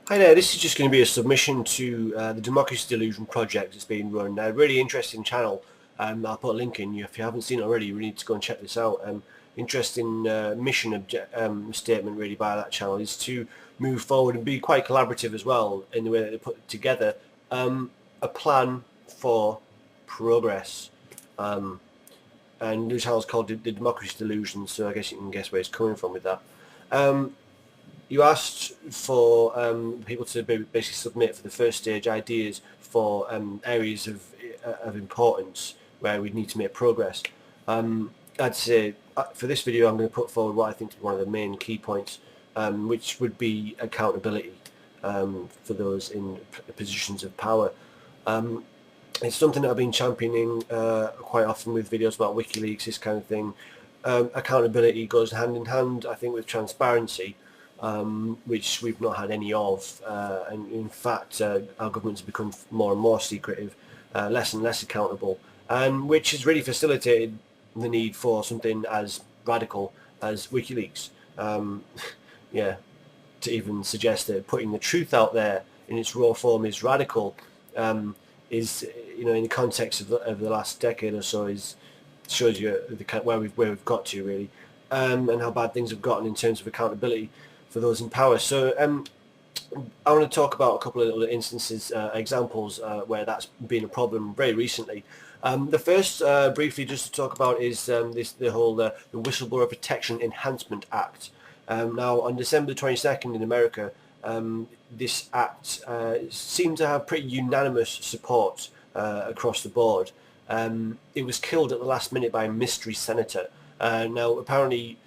Hi there, this is just going to be a submission to the Democracy Delusion project that's being run. A really interesting channel. I'll put a link in. If you haven't seen it already, you really need to go and check this out. Interesting mission statement really by that channel is to move forward and be quite collaborative as well in the way that they put together a plan for progress. And the channel's called the Democracy Delusion, so I guess you can guess where it's coming from with that. You asked for people to basically submit for the first stage ideas for areas of importance where we need to make progress. I'd say for this video I'm going to put forward what I think is one of the main key points, which would be accountability for those in positions of power. It's something that I've been championing quite often with videos about WikiLeaks, this kind of thing. Accountability goes hand in hand, I think, with transparency. Which we've not had any of, and in fact our government's become more and more secretive, less and less accountable, and which has really facilitated the need for something as radical as WikiLeaks. Yeah, to even suggest that putting the truth out there in its raw form is radical, is, you know, in the context of the last decade or so, shows you where we've got to really, and how bad things have gotten in terms of accountability for those in power. So I want to talk about a couple of other instances, examples where that's been a problem very recently. The first, briefly, just to talk about is the Whistleblower Protection Enhancement Act. Now, on December 22nd in America, this act seemed to have pretty unanimous support across the board. It was killed at the last minute by a mystery senator. Now, apparently,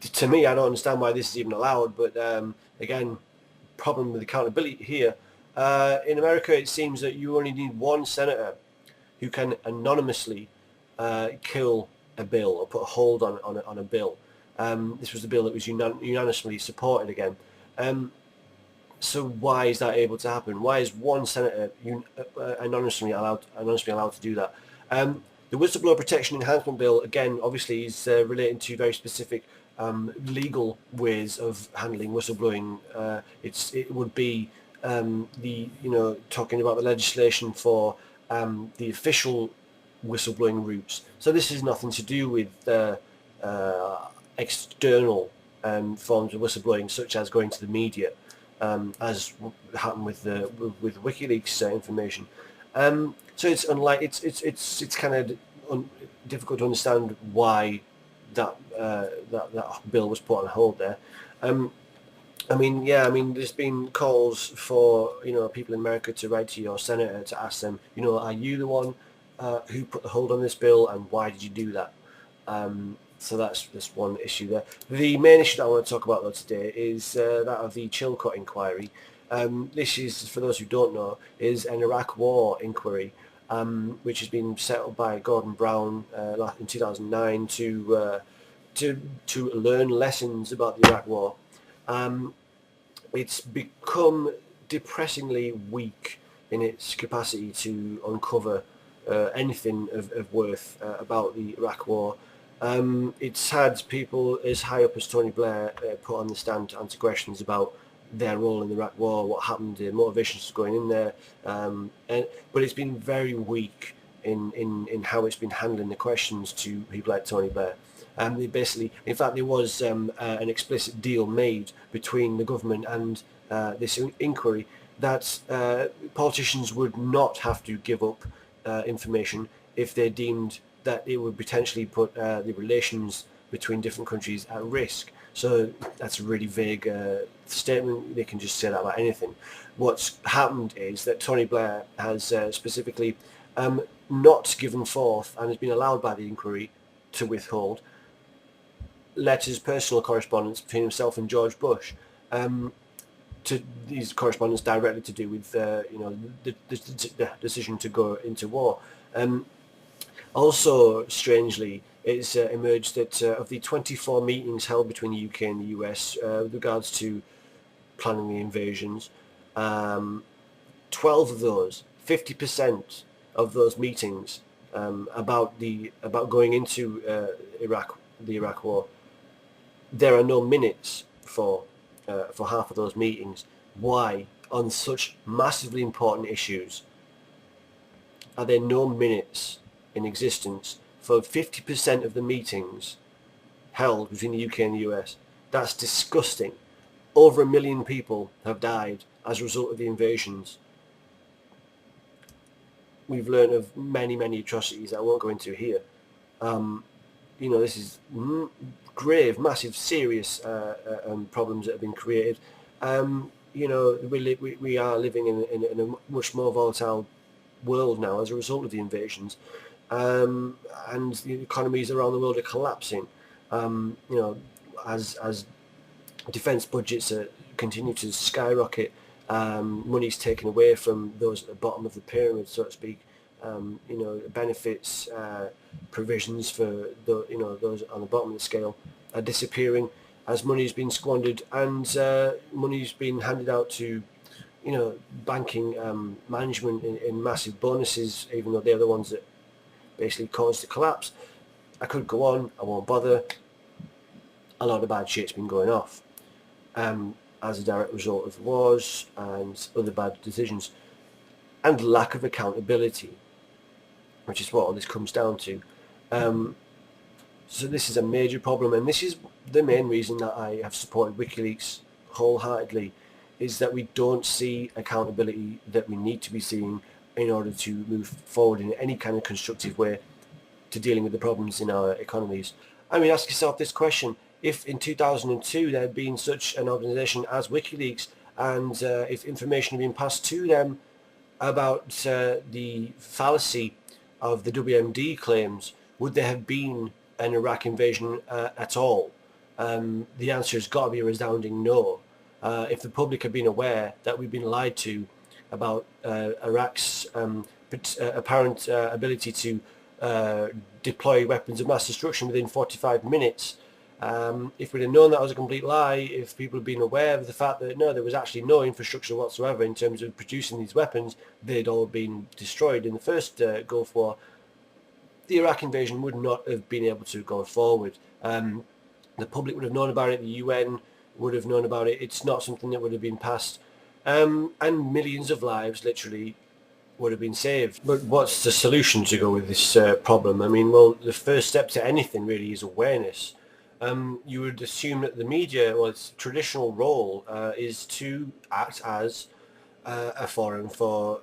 to me, I don't understand why this is even allowed, but again, problem with accountability here. In America, it seems that you only need one senator who can anonymously kill a bill or put a hold on a bill. This was the bill that was unanimously supported again. So why is that able to happen? Why is one senator anonymously allowed to do that? The Whistleblower Protection Enhancement Bill, again, obviously is relating to very specific legal ways of handling whistleblowing. It would be talking about the legislation for the official whistleblowing routes. So this has nothing to do with external forms of whistleblowing, such as going to the media, as happened with WikiLeaks information. So it's kind of difficult to understand why that bill was put on hold there. There's been calls for people in America to write to your senator to ask them, are you the one who put the hold on this bill, and why did you do that? So that's one issue there. The main issue that I want to talk about though today is that of the Chilcot inquiry. This is, for those who don't know, is an Iraq War inquiry, which has been set up by Gordon Brown in 2009 to learn lessons about the Iraq War. It's become depressingly weak in its capacity to uncover anything of worth about the Iraq War. It's had people as high up as Tony Blair put on the stand to answer questions about their role in the Iraq War, what happened, the motivations for going in there, but it's been very weak in how it's been handling the questions to people like Tony Blair. In fact, there was an explicit deal made between the government and this inquiry that politicians would not have to give up information if they deemed that it would potentially put the relations between different countries at risk. So that's a really vague statement. They can just say that about anything. What's happened is that Tony Blair has specifically not given forth, and has been allowed by the inquiry to withhold, letters, personal correspondence between himself and George Bush. To these correspondence directly to do with the decision to go into war. Also, strangely, it's emerged that of the 24 meetings held between the UK and the US with regards to planning the invasions, 12 of those, 50% of those meetings about going into the Iraq War, there are no minutes for. for half of those meetings. Why, on such massively important issues, are there no minutes in existence for 50% of the meetings held between the UK and the US? That's disgusting. Over 1 million people have died as a result of the invasions. We've learned of many, many atrocities that I won't go into here. This is grave, massive, serious problems that have been created. We are living in a much more volatile world now as a result of the invasions, and the economies around the world are collapsing. As defence budgets continue to skyrocket, money's taken away from those at the bottom of the pyramid, so to speak. Benefits, provisions for those on the bottom of the scale are disappearing as money's been squandered, and money's been handed out to banking management in massive bonuses, even though they're the ones that basically caused the collapse. I could go on, I won't bother. A lot of bad shit's been going off as a direct result of wars and other bad decisions, and lack of accountability, which is what all this comes down to. So this is a major problem, and this is the main reason that I have supported WikiLeaks wholeheartedly, is that we don't see accountability that we need to be seeing in order to move forward in any kind of constructive way to dealing with the problems in our economies. I mean, ask yourself this question: if in 2002 there had been such an organisation as WikiLeaks, and if information had been passed to them about the fallacy of the WMD claims, would there have been an Iraq invasion at all? The answer has got to be a resounding no. If the public had been aware that we've been lied to about Iraq's apparent ability to deploy weapons of mass destruction within 45 minutes, if we'd have known that was a complete lie, if people had been aware of the fact that no, there was actually no infrastructure whatsoever in terms of producing these weapons, they'd all been destroyed in the first Gulf War, the Iraq invasion would not have been able to go forward. The public would have known about it, the UN would have known about it, it's not something that would have been passed, and millions of lives literally would have been saved. But what's the solution to go with this problem? I mean, well, the first step to anything really is awareness. You would assume that the media, well, its traditional role is to act as a forum for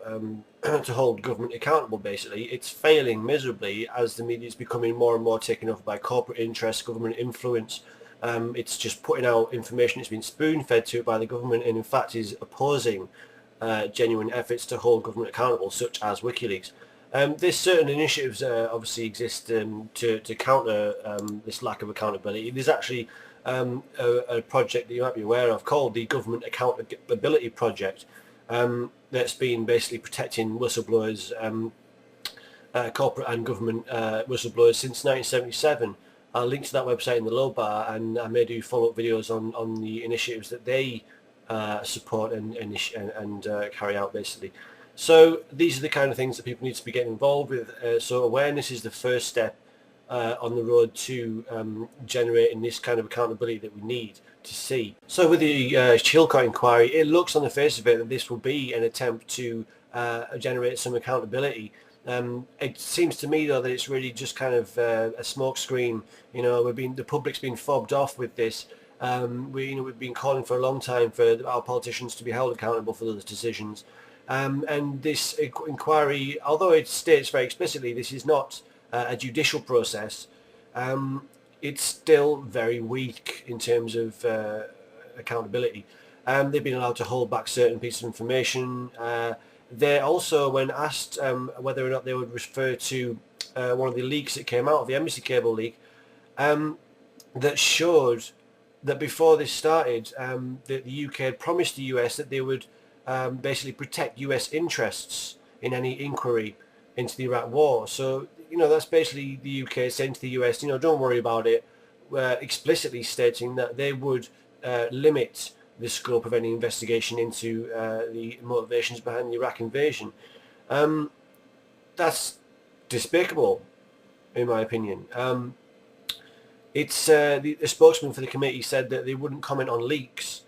to hold government accountable. Basically, it's failing miserably as the media is becoming more and more taken over by corporate interests, government influence. It's just putting out information that's been spoon-fed to it by the government, and in fact is opposing genuine efforts to hold government accountable, such as WikiLeaks. There's certain initiatives obviously exist to counter this lack of accountability. There's actually a project that you might be aware of called the Government Accountability Project, that's been basically protecting whistleblowers, corporate and government whistleblowers since 1977. I'll link to that website in the low bar, and I may do follow-up videos on the initiatives that they support and carry out, basically. So these are the kind of things that people need to be getting involved with. So awareness is the first step on the road to generating this kind of accountability that we need to see. So with the Chilcot inquiry, it looks on the face of it that this will be an attempt to generate some accountability. It seems to me though that it's really just kind of a smokescreen. The public's been fobbed off with this. We've been calling for a long time for our politicians to be held accountable for those decisions. And this inquiry, although it states very explicitly this is not a judicial process, it's still very weak in terms of accountability. They've been allowed to hold back certain pieces of information. They also, when asked whether or not they would refer to one of the leaks that came out of the embassy cable leak, that showed that before this started, that the UK had promised the US that they would basically protect US interests in any inquiry into the Iraq war. So, that's basically the UK saying to the US, don't worry about it, explicitly stating that they would limit the scope of any investigation into the motivations behind the Iraq invasion. That's despicable, in my opinion. The spokesman for the committee said that they wouldn't comment on leaks.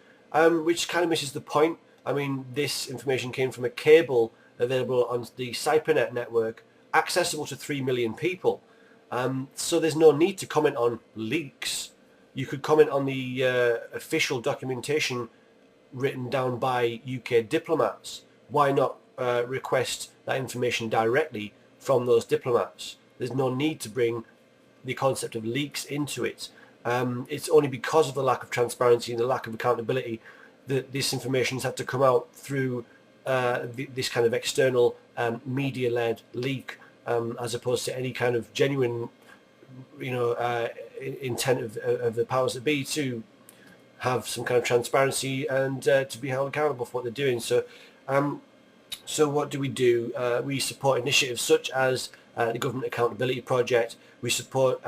which kind of misses the point. I mean, this information came from a cable available on the CyberNet network, accessible to 3 million people. So there's no need to comment on leaks. You could comment on the official documentation written down by UK diplomats. Why not request that information directly from those diplomats? There's no need to bring the concept of leaks into it. It's only because of the lack of transparency and the lack of accountability that this information has had to come out through this kind of external media-led leak, as opposed to any kind of genuine, intent of the powers that be to have some kind of transparency and to be held accountable for what they're doing. So what do? We support initiatives such as the Government Accountability Project. We support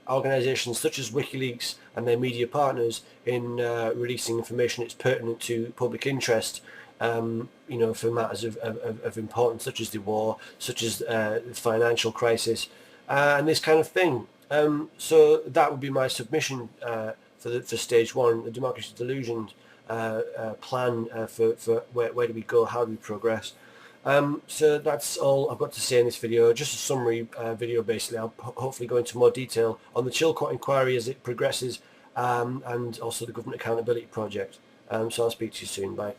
organisations such as WikiLeaks and their media partners in releasing information that's pertinent to public interest, for matters of importance such as the war, such as the financial crisis, and this kind of thing. So that would be my submission for stage one, the Democracy Delusion plan for where do we go, how do we progress. So that's all I've got to say in this video, just a summary video basically. I'll hopefully go into more detail on the Chilcot inquiry as it progresses, and also the Government Accountability Project. So I'll speak to you soon, bye.